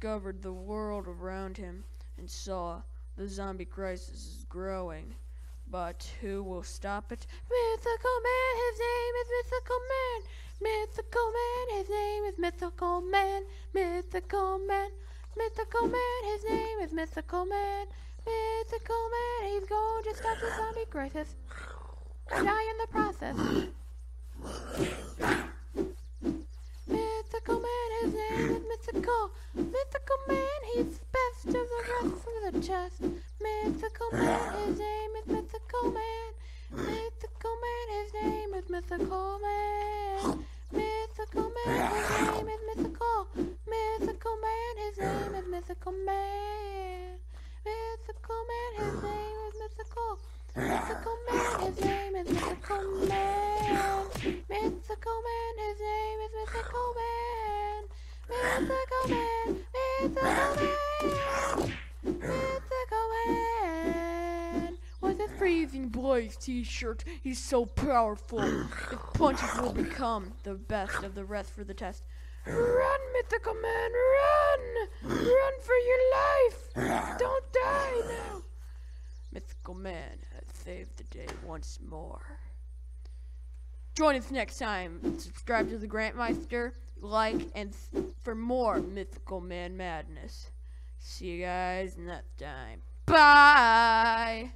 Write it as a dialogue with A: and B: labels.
A: discovered the world around him and saw the zombie crisis is growing. But who will stop it? Mythical Man, his name is Mythical Man. Mythical Man, his name is Mythical Man. Mythical Man, Mythical Man, his name is Mythical Man. Mythical Man, he's going to stop the zombie crisis. Die in the process. Mythical Man, his name is Mythical. Mythical Man, he's best of the rest of the chest. Mythical Man, his name is Mythical Man. Mythical Man, his name is Mythical Man. Mythical Man, his name is Mythical. Mythical Man, his name is Mythical Man. Mythical Man, his name is Mythical. Mythical Man, his name is Mythical Man. Mythical Man, his name is Mythical Man. Mythical Man, Mythical Man. Mythical Man. With his Freezing Blaze t-shirt, he's so powerful. His punches will become the best of the rest for the test. Run, Mythical Man, run! Run for your life! Don't die now! Mythical Man has saved the day once more. Join us next time. Subscribe to the Grantmeister, like, and for more Mythical Man madness. See you guys next time. Bye!